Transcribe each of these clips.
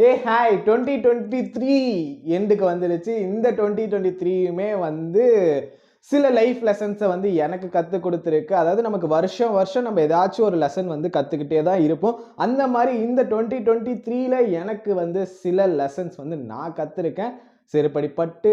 Hi 2023 எண்டுக்கு வந்துடுச்சு. இந்த 2023யுமே வந்து சில லைஃப் லெசன்ஸை வந்து எனக்கு கற்றுக் கொடுத்துருக்கு. அதாவது நமக்கு வருஷம் வருஷம் நம்ம ஏதாச்சும் ஒரு லெசன் வந்து கற்றுக்கிட்டே தான் இருப்போம். அந்த மாதிரி இந்த 2023ல எனக்கு வந்து சில லெசன்ஸ் வந்து நான் கற்றுருக்கேன். செருப்படிப்பட்டு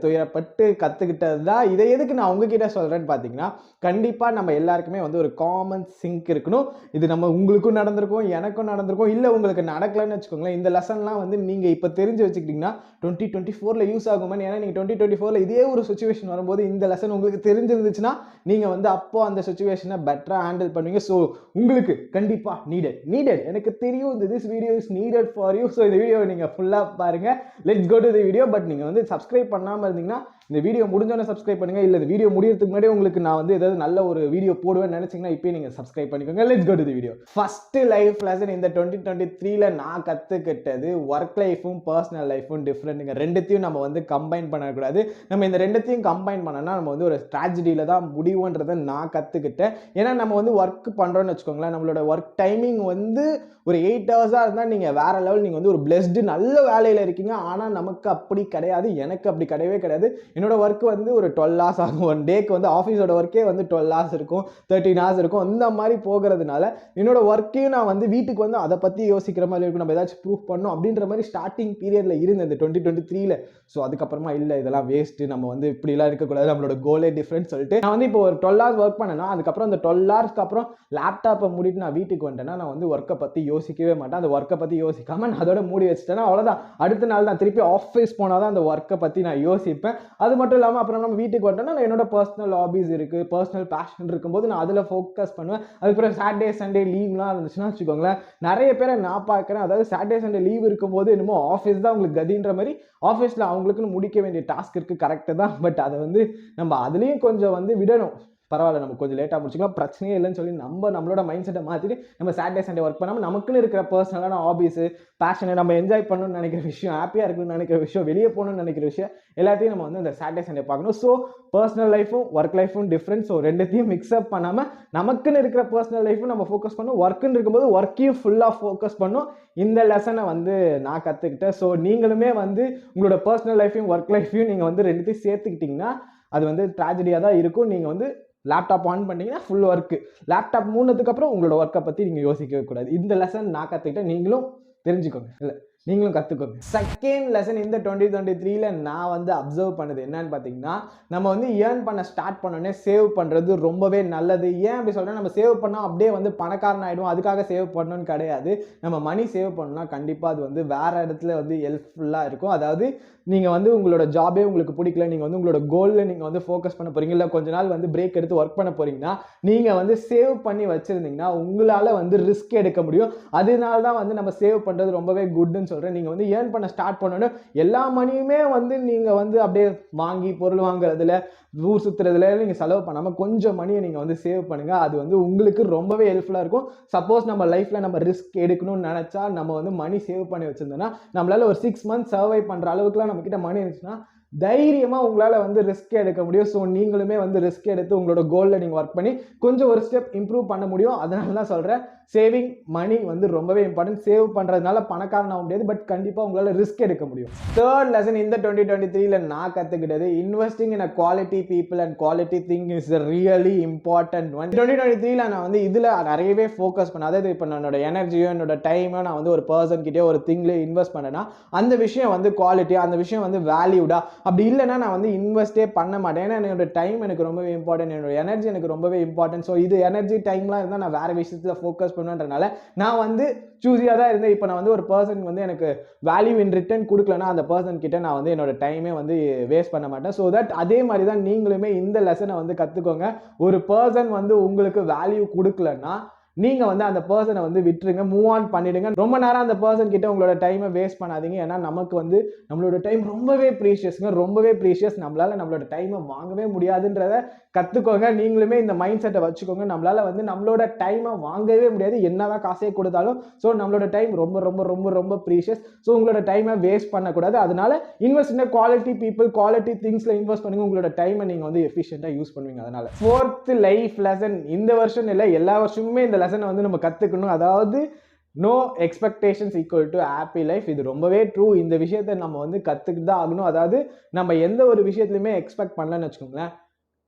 துயரப்பட்டு கற்றுக்கிட்டது தான். இதை எதுக்கு நான் உங்ககிட்ட சொல்கிறேன்னு பார்த்தீங்கன்னா, கண்டிப்பாக நம்ம எல்லாருக்குமே வந்து ஒரு காமன் சிங்க் இருக்கணும். இது நம்ம உங்களுக்கும் நடந்திருக்கும், எனக்கும் நடந்திருக்கும். இல்லை உங்களுக்கு நடக்கலைன்னு வச்சுக்கோங்களேன். இந்த லெசன்லாம் வந்து நீங்கள் இப்போ தெரிஞ்சு வச்சுக்கிட்டிங்கன்னா 2024ல் யூஸ் ஆகுமான்னு. ஏன்னா நீங்கள் 2024ல் இதே ஒரு சுச்சுவேஷன் வரும்போது இந்த லெசன் உங்களுக்கு தெரிஞ்சிருந்துச்சுன்னா நீங்கள் வந்து அப்போ அந்த சுச்சுவேஷனை பெட்டராக ஹேண்டில் பண்ணுவீங்க. ஸோ உங்களுக்கு கண்டிப்பாக நீடட் எனக்கு தெரியும். This video is needed for you. So இந்த வீடியோவை நீங்கள் ஃபுல்லாக பாருங்கள். Let's go to the video. But நீங்கள் வந்து சப்ஸ்கிரைப் பண்ணாமல் இருந்தீங்கன்னா இந்த வீடியோ முடிஞ்சோன்னே சப்ஸ்கிரைப் பண்ணுங்க. இல்லை இந்த வீடியோ முடியறதுக்கு முன்னாடி உங்களுக்கு நான் வந்து ஏதாவது நல்ல ஒரு வீடியோ போடுவேன்னு நினைச்சீங்கன்னா இப்போயே நீங்கள் சப்ஸ்கிரைப் பண்ணிக்கோங்க. Let's go to the video. First life lesson இந்த 2023ல நான் கற்றுக்கிட்டது ஒர்க் லைஃபும் பர்சனல் லைஃபும் டிஃப்ரெண்ட்டுங்க. ரெண்டுத்தையும் நம்ம வந்து கம்பைன் பண்ணக்கூடாது. நம்ம இந்த ரெண்டுத்தையும் கம்பைன் பண்ணோம்னா நம்ம வந்து ஒரு ஸ்ட்ராட்டஜியில் தான் முடிவுன்றதை நான் கற்றுக்கிட்டேன். ஏன்னா நம்ம வந்து ஒர்க் பண்ணுறோன்னு வச்சுக்கோங்களேன். நம்மளோட ஒர்க் டைமிங் வந்து ஒரு 8 ஹவர்ஸாக இருந்தால் நீங்கள் வேற லெவல், நீங்கள் வந்து ஒரு பிளெஸ்டு நல்ல வேலையில் இருக்கீங்க. ஆனால் நமக்கு அப்படி கிடையாது. எனக்கு அப்படி கிடையவே கிடையாது. என்னோட ஒர்க் வந்து ஒரு 12 ஹவர்ஸ் ஆகும். ஒன் டேக்கு வந்து ஆஃபீஸோட ஒர்க்கே வந்து 12 ஹவர்ஸ் இருக்கும், 13 ஹவர்ஸ் இருக்கும். அந்த மாதிரி போகிறதுனால என்னோட ஒர்க்கையும் நான் வந்து வீட்டுக்கு வந்து அதை பற்றி யோசிக்கிற மாதிரி இருக்கும். நம்ம ஏதாச்சும் ப்ரூஃப் பண்ணணும் அப்படின்ற மாதிரி ஸ்டார்டிங் பீரியடில் இருந்தது இந்த 2023ல. ஸோ அதுக்கப்புறமா இல்லை இதெல்லாம் வேஸ்ட்டு, நம்ம வந்து இப்படிலாம் இருக்கக்கூடாது, நம்மளோட கோலே டிஃப்ரெண்ட் சொல்லிட்டு நான் வந்து இப்போ ஒரு 12 ஹவர்ஸ் ஒர்க் பண்ணேன்னா அதுக்கப்புறம் அந்த 12 ஹவர்ஸ்க்கு அப்புறம் லேப்டாப்பை மூடிட்டு நான் வீட்டுக்கு வந்துட்டேன்னா நான் வந்து ஒர்க்கை பற்றி யோசிக்கவே மாட்டேன். அந்த ஒர்க்கை பற்றி யோசிக்காமல் நான் அதோட மூடி வச்சுட்டேன்னா அவ்வளோதான். அடுத்த நாள் நான் திருப்பி ஆஃபீஸ் போனால் தான் அந்த ஒர்க்கை பற்றி நான் யோசிப்பேன். அது மட்டும் இல்லாமல் அப்புறம் நம்ம வீட்டுக்கு வந்துட்டோம்னா நான் என்னோட பர்சனல் ஹாபிஸ் இருக்குது, பர்சனல் பேஷன் இருக்கும்போது நான் அதில் ஃபோக்கஸ் பண்ணுவேன். அதுக்கப்புறம் சாட்டர்டே சண்டே லீவ்லாம் இருந்துச்சுன்னா வச்சுக்கோங்களேன், நிறைய பேரை நான் பார்க்குறேன். அதாவது சாட்டர்டே சண்டே லீவ் இருக்கும்போது என்னமோ ஆஃபீஸ் தான் உங்களுக்கு கதின்ற மாதிரி ஆஃபீஸில் அவங்களுக்குன்னு முடிக்க வேண்டிய டாஸ்க் இருக்குது, கரெக்டு தான். பட் அதை வந்து நம்ம அதுலேயும் கொஞ்சம் வந்து விடணும். பரவாயில்ல நம்ம கொஞ்சம் லேட்டாக முடிச்சுக்கலாம், பிரச்சனையே இல்லைன்னு சொல்லி நம்மளோட மைண்ட் செட்டை மாற்றிட்டு நம்ம சாட்டர்டே சண்டே ஒர்க் பண்ணாமல் நமக்குன்னு இருக்கிற பர்சனலான ஹாபிஸு, பேஷனை, நம்ம என்ஜாய் பண்ணணும்னு நினைக்கிற விஷயம், ஹாப்பியாக இருக்கணும்னு நினைக்கிற விஷயம், வெளியே போகணும்னு நினைக்கிற விஷயம் எல்லாத்தையும் நம்ம வந்து அந்த சாட்டர்டே சண்டே பார்க்கணும். ஸோ பர்சனல் லைஃபும் ஒர்க் லைஃபும் டிஃப்ரெண்ட். ஸோ ரெண்டுத்தையும் மிக்ஸ்அப் பண்ணாமல் நமக்குன்னு இருக்கிற பர்சனல் லைஃபும் நம்ம ஃபோக்கஸ் பண்ணணும், ஒர்க்குன்னு இருக்கும்போது ஒர்க்கையும் ஃபுல்லாக ஃபோக்கஸ் பண்ணணும். இந்த லெசனை வந்து நான் கற்றுக்கிட்டேன். ஸோ நீங்களுமே வந்து உங்களோட பர்சனல் லைஃபையும் ஒர்க் லைஃபையும் நீங்கள் வந்து ரெண்டுத்தையும் சேர்த்துக்கிட்டிங்கன்னா அது வந்து ட்ராஜடியாக தான் இருக்கும். நீங்கள் வந்து லேப்டாப் ஆன் பண்ணிங்கன்னா ஃபுல் ஒர்க்கு, லேப்டாப் மூணதுக்கப்புறம் உங்களோட ஒர்க்கை பற்றி நீங்கள் யோசிக்கவே கூடாது. இந்த லெசன் நான் கற்றுக்கிட்டேன், நீங்களும் தெரிஞ்சுக்கோங்க, இல்லை நீங்களும் கற்றுக்கோங்க. செகண்ட் லெசன் இந்த 2023ல நான் வந்து அப்சர்வ் பண்ணது என்னன்னு பார்த்தீங்கன்னா, நம்ம வந்து ஏர்ன் பண்ண ஸ்டார்ட் பண்ணோடனே சேவ் பண்ணுறது ரொம்பவே நல்லது. ஏன் அப்படி சொல்கிறேன், நம்ம சேவ் பண்ணால் அப்படியே வந்து பணக்காரன் ஆகிடும், அதுக்காக சேவ் பண்ணணும்னு கிடையாது. நம்ம மணி சேவ் பண்ணோம்னா கண்டிப்பாக அது வந்து வேறு இடத்துல வந்து ஹெல்ப்ஃபுல்லாக இருக்கும். அதாவது நீங்கள் வந்து உங்களோட ஜாபே உங்களுக்கு பிடிக்கல, நீங்கள் வந்து உங்களோட கோலில் நீங்கள் வந்து ஃபோக்கஸ் பண்ண போகிறீங்க, இல்லை கொஞ்ச நாள் வந்து பிரேக் எடுத்து ஒர்க் பண்ண போகிறீங்கன்னா நீங்கள் வந்து சேவ் பண்ணி வச்சுருந்தீங்கன்னா உங்களால் வந்து ரிஸ்க் எடுக்க முடியும். அதனால தான் வந்து நம்ம சேவ் பண்ணுறது ரொம்பவே குட்னு சொல்கிறேன். நீங்கள் வந்து ஏர்ன் பண்ண ஸ்டார்ட் பண்ணணும், எல்லா மணியுமே வந்து நீங்கள் வந்து அப்படியே வாங்கி பொருள் வாங்குறதுல, ஊர் சுற்றுறதுல நீங்கள் செலவு பண்ணாமல் கொஞ்சம் மணியை நீங்கள் வந்து சேவ் பண்ணுங்கள். அது வந்து உங்களுக்கு ரொம்பவே ஹெல்ப்ஃபுல்லாக இருக்கும். சப்போஸ் நம்ம லைஃப்பில் நம்ம ரிஸ்க் எடுக்கணும்னு நினச்சா நம்ம வந்து மணி சேவ் பண்ணி வச்சுருந்தோன்னா நம்மளால் ஒரு 6 months சர்வை பண்ணுற அளவுக்குலாம் நம்மக்கிட்ட மணி இருந்துச்சுன்னா தைரியமாக உங்களால் வந்து ரிஸ்க் எடுக்க முடியும். ஸோ நீங்களுமே வந்து ரிஸ்க் எடுத்து உங்களோட கோலில் நீங்கள் ஒர்க் பண்ணி கொஞ்சம் ஒரு ஸ்டெப் இம்ப்ரூவ் பண்ண முடியும். அதனால தான் சொல்கிறேன், சேவிங் மணி வந்து ரொம்பவே இம்பார்ட்டன்ட். சேவ் பண்ணுறதுனால பணக்காரன் ஆக முடியாது, பட் கண்டிப்பாக உங்களால் ரிஸ்க் எடுக்க முடியும். தேர்ட் லெசன் இந்த 2023ல நான் கற்றுக்கிட்டது, investing in a quality people and quality thing is really important one. 2023ல நான் வந்து இதில் நிறையவே ஃபோக்கஸ் பண்ணேன். அதாவது இப்போ என்னோட எனர்ஜியோ என்னோட டைமோ நான் வந்து ஒரு பர்சன் கிட்டே ஒரு திங்லேயே இன்வெஸ்ட் பண்ணேன்னா அந்த விஷயம் வந்து குவாலிட்டி, அந்த விஷயம் வந்து வேல்யூடா. அப்படி இல்லைன்னா நான் வந்து இன்வெஸ்டே பண்ண மாட்டேன். ஏன்னா என்னோட டைம் எனக்கு ரொம்பவே இம்பார்ட்டன்ட், என்னோட எனர்ஜி எனக்கு ரொம்பவே இம்பார்ட்டன்ட். ஸோ இது எனர்ஜி டைம்லாம் இருந்தால் நான் வேறு விஷயத்தில் ஃபோக்கஸ் பண்ணுன்றனால நான் வந்து சூஸியாக தான் இருந்தேன். இப்போ நான் வந்து ஒரு பர்சன் வந்து எனக்கு வேல்யூ இன் ரிட்டர்ன் கொடுக்கலன்னா அந்த பர்சன் கிட்ட நான் வந்து என்னோட டைமே வந்து வேஸ்ட் பண்ண மாட்டேன். ஸோ தட் அதே மாதிரி தான் நீங்களுமே இந்த லெசனை வந்து கற்றுக்கோங்க. ஒரு பர்சன் வந்து உங்களுக்கு வேல்யூ கொடுக்கலன்னா நீங்கள் வந்து அந்த பர்சனை வந்து விட்டுருங்க, மூவ் ஆன் பண்ணிடுங்க. ரொம்ப நேரம் அந்த பர்சன் கிட்ட உங்களோட டைமை வேஸ்ட் பண்ணாதீங்க. ஏன்னா நமக்கு வந்து நம்மளோட டைம் ரொம்பவே ப்ரீஷியஸ்ங்க, ரொம்பவே ப்ரீஷியஸ். நம்மளால் நம்மளோட டைமை வாங்கவே முடியாதுன்றத கற்றுக்கோங்க. நீங்களுமே இந்த மைண்ட் செட்டை வச்சுக்கோங்க. நம்மளால் வந்து நம்மளோட டைமை வாங்கவே முடியாது என்னதான் காசே கொடுத்தாலும். ஸோ நம்மளோட டைம் ரொம்ப ரொம்ப ரொம்ப ரொம்ப ப்ரீஷியஸ். ஸோ உங்களோட டைமை வேஸ்ட் பண்ணக்கூடாது. அதனால invest in quality people, quality திங்ஸில் இன்வெஸ்ட் பண்ணுங்க. உங்களோட டைமை நீங்கள் வந்து எஃபிஷியண்டாக யூஸ் பண்ணுவீங்க. அதனால ஃபோர்த் லைஃப் லெசன், இந்த வருஷம் இல்லை எல்லா வருஷமுமே இந்த லெசனை வந்து நம்ம கற்றுக்கணும். அதாவது no expectations equal to happy life. இது ரொம்பவே ட்ரூ. இந்த விஷயத்தை நம்ம வந்து கற்றுக்கிட்டு தான் ஆகணும். அதாவது நம்ம எந்த ஒரு விஷயத்துலையுமே எக்ஸ்பெக்ட் பண்ணலன்னு வச்சுக்கோங்களேன்,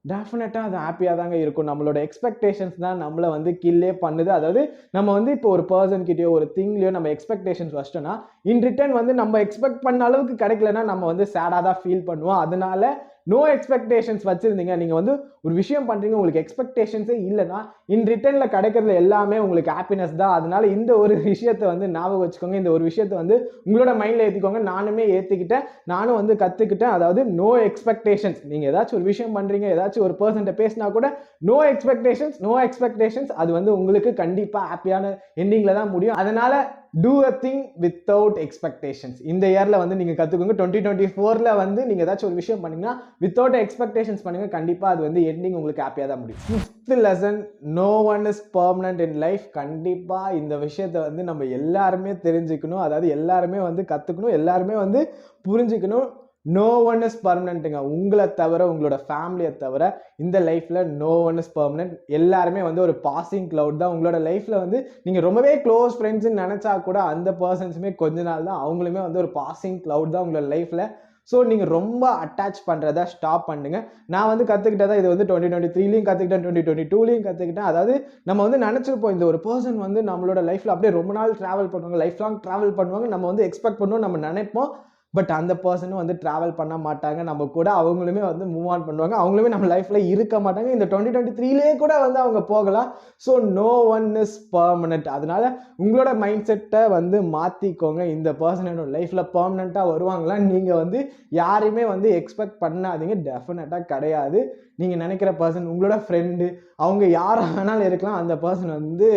டெஃபினட்டாக அது ஹாப்பியாக தாங்க இருக்கும். நம்மளோட எக்ஸ்பெக்டேஷன்ஸ் தான் நம்மளை வந்து கில்லே பண்ணுது. அதாவது நம்ம வந்து இப்போ ஒரு பர்சன் கிட்டயோ ஒரு திங்லையோ நம்ம எக்ஸ்பெக்டேஷன்ஸ் வச்சிட்டோம்னா, இன் ரிட்டர்ன் வந்து நம்ம எக்ஸ்பெக்ட் பண்ண அளவுக்கு கிடைக்கலன்னா நம்ம வந்து சேடாக தான் ஃபீல் பண்ணுவோம். அதனால நோ எக்ஸ்பெக்டேஷன்ஸ் வச்சிருந்தீங்க, நீங்க வந்து ஒரு விஷயம் பண்றீங்க, உங்களுக்கு எக்ஸ்பெக்டேஷன்ஸே இல்லைன்னா இன் ரிட்டர்ன்ல கிடைக்கிறது எல்லாமே உங்களுக்கு ஹாப்பினஸ் தான். அதனால இந்த ஒரு விஷயத்தை வந்து ஞாபகம் வச்சுக்கோங்க. இந்த ஒரு விஷயத்தை வந்து உங்களோட மைண்ட்ல ஏற்றிக்கோங்க. நானுமே ஏற்றிக்கிட்டேன், நானும் வந்து கற்றுக்கிட்டேன். அதாவது நோ எக்ஸ்பெக்டேஷன்ஸ். நீங்கள் ஏதாச்சும் ஒரு விஷயம் பண்ணுறீங்க, ஏதாச்சும் ஒரு பர்சன்ட்ட பேசினா கூட நோ எக்ஸ்பெக்டேஷன்ஸ், நோ எக்ஸ்பெக்டேஷன்ஸ். அது வந்து உங்களுக்கு கண்டிப்பாக ஹாப்பியான எண்டிங்கில் தான் முடியும். அதனால do a thing without expectations. இந்த இயர்ல வந்து நீங்க கத்துக்கோங்க. 2024ல வந்து நீங்க ஏதாச்சும் ஒரு விஷயம் பண்ணீங்கன்னா without expectations பண்ணுங்க. கண்டிப்பா அது வந்து எண்டிங் உங்களுக்கு ஹாப்பியா தான் முடியும். 5th lesson, no one is permanent in life. கண்டிப்பா இந்த விஷயத்தை வந்து நம்ம எல்லாருமே தெரிஞ்சுக்கணும். அதாவது எல்லாருமே வந்து கத்துக்கணும், எல்லாருமே வந்து புரிஞ்சுக்கணும். நோ ஒன் இஸ் பர்மனெண்ட்டுங்க. உங்களை தவிர, உங்களோட ஃபேமிலியை தவிர இந்த லைஃப்ல நோ ஒன் இஸ் பர்மனெண்ட். எல்லாருமே வந்து ஒரு பாசிங் கிளவுட் தான். உங்களோட லைஃப்ல வந்து நீங்க ரொம்பவே க்ளோஸ் ஃப்ரெண்ட்ஸ்ன்னு நினைச்சா கூட அந்த பர்சன்ஸுமே கொஞ்ச நாள் தான், அவங்களுமே வந்து ஒரு பாசிங் கிளவுட் தான் உங்களோட லைஃப்ல. ஸோ நீங்கள் ரொம்ப அட்டாச் பண்ணுறதை ஸ்டாப் பண்ணுங்க. நான் வந்து கற்றுக்கிட்டதா இது வந்து 2023லையும் கற்றுக்கிட்டேன், 2022லையும் கற்றுக்கிட்டேன். அதாவது நம்ம வந்து நினச்சிருப்போம் இந்த ஒரு பர்சன் வந்து நம்மளோட லைஃப்பில் அப்படியே ரொம்ப நாள் ட்ராவல் பண்ணுவாங்க, லைஃப் லாங் ட்ராவல் பண்ணுவாங்க, நம்ம வந்து எக்ஸ்பெக்ட் பண்ணுவோம், நம்ம நினைப்போம். பட் அந்த பர்சனும் வந்து ட்ராவல் பண்ண மாட்டாங்க நம்ம கூட. அவங்களுமே வந்து மூவ் ஆன் பண்ணுவாங்க, அவங்களுமே நம்ம லைஃப்ல இருக்க மாட்டாங்க. இந்த 2023லேயே கூட வந்து அவங்க போகலாம். So no one is permanent. அதனால உங்களோட மைண்ட் செட்டை வந்து மாற்றிக்கோங்க. இந்த பர்சன் என்னோட லைஃப்ல பர்மனெண்ட்டாக வருவாங்களா, நீங்கள் வந்து யாரையுமே வந்து எக்ஸ்பெக்ட் பண்ணாதீங்க. டெஃபினட்டாக கிடையாது. நீங்கள் நினைக்கிற பர்சன் உங்களோட ஃப்ரெண்டு, அவங்க யாராக வேணாலும் இருக்கலாம். அந்த பர்சன் வந்து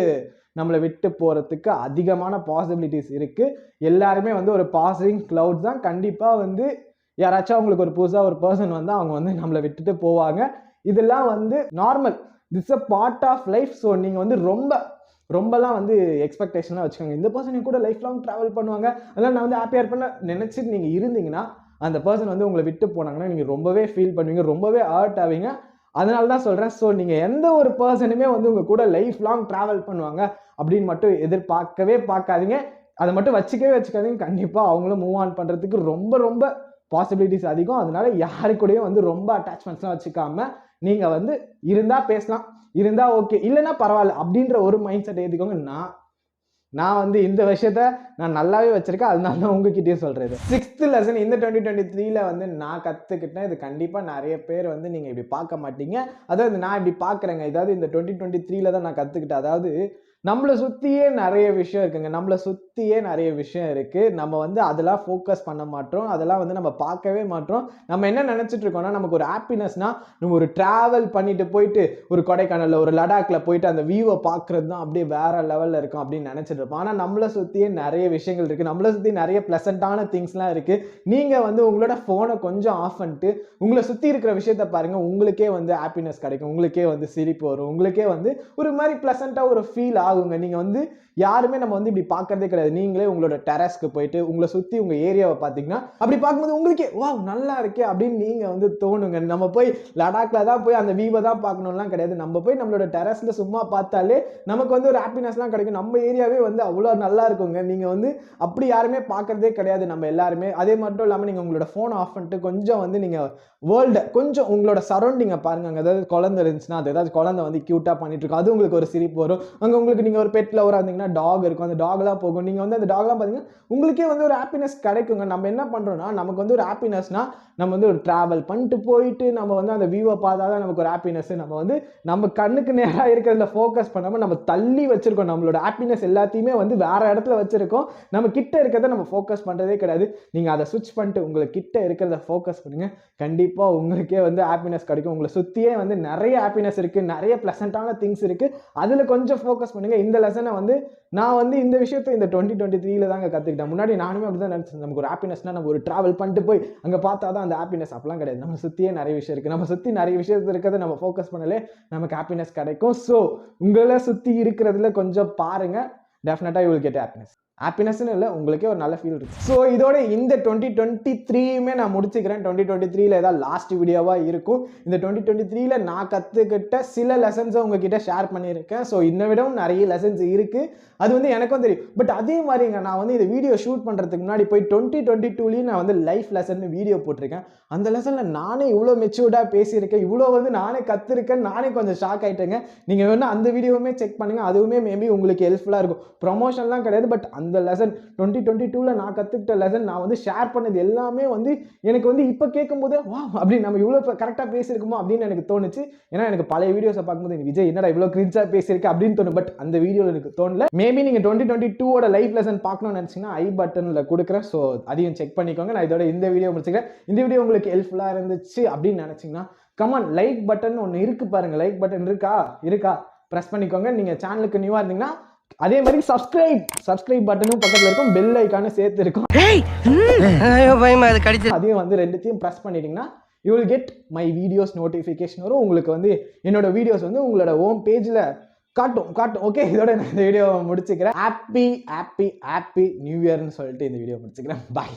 நம்மளை விட்டு போகிறதுக்கு அதிகமான பாசிபிலிட்டிஸ் இருக்குது. எல்லாருமே வந்து ஒரு பாசிங் கிளவுட் தான். கண்டிப்பாக வந்து யாராச்சும் அவங்களுக்கு ஒரு புதுசாக ஒரு பர்சன் வந்து அவங்க வந்து நம்மளை விட்டுட்டு போவாங்க. இதெல்லாம் வந்து normal, it's a part of life. So நீங்கள் வந்து ரொம்பலாம் வந்து எக்ஸ்பெக்டேஷனாக வச்சுக்கோங்க. இந்த பர்சன் கூட லைஃப் லாங் ட்ராவல் பண்ணுவாங்க, அதெல்லாம் நான் வந்து ஹாப்பியாக இருப்பேன்னு நினச்சிட்டு நீங்கள் இருந்தீங்கன்னா, அந்த பர்சன் வந்து உங்களை விட்டு போனாங்கன்னா நீங்கள் ரொம்பவே ஃபீல் பண்ணுவீங்க, ரொம்பவே ஹர்ட் ஆவீங்க. அதனால தான் சொல்கிறேன். ஸோ நீங்கள் எந்த ஒரு பர்சனுமே வந்து உங்கள் கூட லைஃப் லாங் ட்ராவல் பண்ணுவாங்க அப்படின்னு மட்டும் எதிர்பார்க்கவே பார்க்காதீங்க. அதை மட்டும் வச்சுக்காதீங்க. கண்டிப்பாக அவங்களும் மூவ் ஆன் பண்ணுறதுக்கு ரொம்ப பாசிபிலிட்டிஸ் அதிகம். அதனால யாரு கூடயும் வந்து ரொம்ப அட்டாச்மெண்ட்ஸ்லாம் வச்சுக்காம நீங்கள் வந்து இருந்தால் பேசலாம், இருந்தால் ஓகே, இல்லைன்னா பரவாயில்ல அப்படின்ற ஒரு மைண்ட் செட் ஏற்றிக்கோங்க. நான் வந்து இந்த விஷயத்த நான் நல்லாவே வச்சிருக்கேன். அதனால தான் உங்ககிட்டயும் சொல்றது. 6th lesson இந்த 2023ல வந்து நான் கத்துக்கிட்டேன். இது கண்டிப்பா நிறைய பேர் வந்து நீங்க இப்படி பார்க்க மாட்டீங்க. அதாவது நான் இப்படி பார்க்குறேங்க. இதாவது இந்த 2023ல தான் நான் கத்துக்கிட்டேன். அதாவது நம்மளை சுற்றியே நிறைய விஷயம் இருக்குங்க. நம்மளை சுற்றியே நிறைய விஷயம் இருக்குது. நம்ம வந்து அதெல்லாம் ஃபோக்கஸ் பண்ண மாட்டோம், அதெல்லாம் வந்து நம்ம பார்க்கவே மாட்டோம். நம்ம என்ன நினச்சிட்டு இருக்கோம்னா, நமக்கு ஒரு ஹாப்பினஸ்னால் நம்ம ஒரு ட்ராவல் பண்ணிட்டு போயிட்டு ஒரு கொடைக்கானலில் ஒரு லடாக்ல போயிட்டு அந்த வியூவை பார்க்குறது தான் அப்படியே வேற லெவலில் இருக்கும் அப்படின்னு நினச்சிட்டு இருப்போம். ஆனால் நம்மளை சுற்றியே நிறைய விஷயங்கள் இருக்குது, நம்மளை சுற்றி நிறைய ப்ளசண்ட்டான திங்ஸ்லாம் இருக்குது. நீங்கள் வந்து உங்களோட ஃபோனை கொஞ்சம் ஆஃப் பண்ணிட்டு உங்களை சுற்றி இருக்கிற விஷயத்த பாருங்கள். உங்களுக்கே வந்து ஹாப்பினஸ் கிடைக்கும், உங்களுக்கே வந்து சிரிப்பு வரும், உங்களுக்கே வந்து ஒரு மாதிரி ப்ளசண்ட்டாக ஒரு ஃபீல் ஆகுங்க. நீங்க வந்து யாருமே நம்ம வந்து இப்படி பார்க்கறதே கிடையாது. நீங்களே உங்களோட டெரஸ்க்கு போயிட்டு உங்களை சுற்றி உங்கள் ஏரியாவை பார்த்தீங்கன்னா அப்படி பார்க்கும்போது உங்களுக்கே வா நல்லா இருக்கே அப்படின்னு நீங்கள் வந்து தோணுங்க. நம்ம போய் லடாக்ல தான் போய் அந்த வியூவை தான் பார்க்கணும்லாம் கிடையாது. நம்ம போய் நம்மளோட டெரஸில் சும்மா பார்த்தாலே நமக்கு வந்து ஒரு ஹாப்பினஸ்லாம் கிடைக்கும். நம்ம ஏரியாவே வந்து அவ்வளோ நல்லா இருக்குங்க. நீங்கள் வந்து அப்படி யாருமே பார்க்கறதே கிடையாது நம்ம எல்லாருமே. அதே மட்டும் இல்லாமல் நீங்கள் உங்களோட ஃபோன் ஆஃப் பண்ணிட்டு கொஞ்சம் வந்து நீங்கள் வேர்ல்டை கொஞ்சம் உங்களோட சரௌண்டிங்கை பாருங்க. ஏதாவது குழந்தை இருந்துச்சுன்னா அது ஏதாவது குழந்தை வந்து க்யூட்டாக பண்ணிட்டு இருக்கும், அது உங்களுக்கு ஒரு சிரிப்பு வரும். அங்கே உங்களுக்கு நீங்கள் ஒரு பெட் லவராக இருந்தீங்கன்னா டாக் இருக்கும், அந்த டாக்லாம் போகும். நீங்கள் வந்து அந்த டாக்லாம் பார்த்தீங்கன்னா உங்களுக்கே வந்து ஒரு ஹாப்பினஸ் கிடைக்குங்க. நம்ம என்ன பண்ணுறோம்னா, நமக்கு வந்து ஒரு ஹாப்பினஸ்னா நம்ம வந்து ஒரு ட்ராவல் பண்ணிட்டு போயிட்டு நம்ம வந்து அந்த வியூவை பார்த்தா தான் நமக்கு ஒரு ஹாப்பினஸ். நம்ம வந்து நம்ம கண்ணுக்கு நேராக இருக்கிறதுல ஃபோக்கஸ் பண்ணாமல் நம்ம தள்ளி வச்சிருக்கோம். நம்மளோட ஹாப்பினஸ் எல்லாத்தையுமே வந்து வேற இடத்துல வச்சிருக்கோம். நம்ம கிட்ட இருக்கிறத நம்ம ஃபோக்கஸ் பண்ணுறதே கிடையாது. நீங்கள் அதை ஸ்விட்ச் பண்ணிட்டு உங்களுக்கு கிட்ட இருக்கிறத ஃபோக்கஸ் பண்ணுங்க. கண்டிப்பாக உங்களுக்கே வந்து ஹாப்பினஸ் கிடைக்கும். உங்களை சுற்றியே வந்து நிறைய ஹாப்பினஸ் இருக்குது, நிறைய ப்ளசண்ட்டான திங்ஸ் இருக்குது. அதில் கொஞ்சம் ஃபோக்கஸ் பண்ணுங்க. இந்த லெசனை வந்து நான் வந்து இந்த விஷயத்தை இந்த 2023ல தாங்க கற்றுக்கிட்டேன். முன்னாடி நானுமே அப்படி தான் நினச்சேன். நமக்கு ஒரு ஹாப்பினஸ்னால் நம்ம ஒரு ட்ராவல் பண்ணிட்டு போய் அங்கே பார்த்தா தான் அந்த ஹாப்பினஸ். அப்பெல்லாம் கிடையாது. நம்ம சுற்றியே நிறைய விஷயம் இருக்குது. நம்ம சுற்றி நிறைய விஷயத்தில் இருக்கிறத நம்ம ஃபோக்கஸ் பண்ணலே நமக்கு ஹாப்பினஸ் கிடைக்கும். ஸோ உங்களை சுற்றி இருக்கிறதுல கொஞ்சம் பாருங்கள். டெஃபினட்டாக யூ வில் கெட் ஹாப்பினஸ். ஹாப்பினஸ்ன்னு இல்லை, உங்களுக்கே ஒரு நல்ல ஃபீல் இருக்கு. ஸோ இதோட இந்த 2023யுமே நான் முடிச்சுக்கிறேன். 2023ல ஏதாவது லாஸ்ட் வீடியோவாக இருக்கும். இந்த 2023ல நான் கற்றுக்கிட்ட சில லெசன்ஸை உங்ககிட்ட ஷேர் பண்ணியிருக்கேன். ஸோ இன்னை விடவும் நிறைய லெசன்ஸ் இருக்குது, அது வந்து எனக்கும் தெரியும். பட் அதே மாதிரிங்க நான் வந்து இந்த வீடியோ ஷூட் பண்ணுறதுக்கு முன்னாடி போய் 2022லேயும் நான் வந்து லைஃப் லெசன் வீடியோ போட்டிருக்கேன். அந்த லெசனில் நானே இவ்வளோ மெச்சூர்டாக பேசியிருக்கேன், இவ்வளோ வந்து நானே கற்றுருக்கேன், நானே கொஞ்சம் ஷாக் ஆகிட்டேங்க. நீங்கள் வேணா அந்த வீடியோவுமே செக் பண்ணுங்கள், அதுவுமே மேபி உங்களுக்கு ஹெல்ப்ஃபுல்லாக இருக்கும். ப்ரொமோஷன்லாம் கிடையாது, பட் அந்த லெசன் 2022ல நான் கற்றுக்கிட்ட லெசன் நான் வந்து ஷேர் பண்ணது எல்லாமே வந்து எனக்கு வந்து இப்போ கேட்கும்போது வா அப்படின்னு நம்ம இவ்வளோ கரெக்டாக பேசியிருக்குமோ அப்படின்னு எனக்கு தோணுச்சு. ஏன்னா எனக்கு பழைய வீடியோஸை பார்க்கும்போது விஜய் என்னடா இவ்வளோ கிரிஞ்சாக பேசியிருக்கேன் அப்படின்னு தோணும். பட் அந்த வீடியோவில் எனக்கு தோணல. மேபி நீங்கள் 2022ஓட லைஃப் லெசன் பார்க்கணும்னு நினச்சிங்கன்னா ஐ பட்டனில் கொடுக்குறேன். ஸோ அதையும் செக் பண்ணிக்கோங்க. நான் இதோட இந்த வீடியோ முடிச்சுக்கிறேன். இந்த வீடியோ உங்களுக்கு ஹெல்ப்ஃபுல்லாக இருந்துச்சு அப்படின்னு நினச்சிங்கன்னா கமான் லைக் பட்டன் ஒன்று இருக்கு பாருங்க. லைக் பட்டன் இருக்கா ப்ரெஸ் பண்ணிக்கோங்க. நீங்கள் சேனலுக்கு நியூவாக இருந்தீங்கன்னா அதே மாதிரி சப்ஸ்கிரைப் பட்டனும் பக்கத்தில் இருக்கும், பெல் ஐக்கானும் சேர்த்து இருக்கும். அதையும் வந்து ரெண்டுத்தையும் ப்ரெஸ் பண்ணிட்டீங்கன்னா you will get my videos notification வரும். உங்களுக்கு வந்து என்னோட வீடியோஸ் வந்து உங்களோட ஹோம் பேஜில் காட்டும். ஓகே, இதோட நான் இந்த வீடியோ முடிச்சுக்கிறேன். ஹாப்பி நியூ இயர்னு சொல்லிட்டு இந்த வீடியோ முடிச்சுக்கிறேன். பாய்.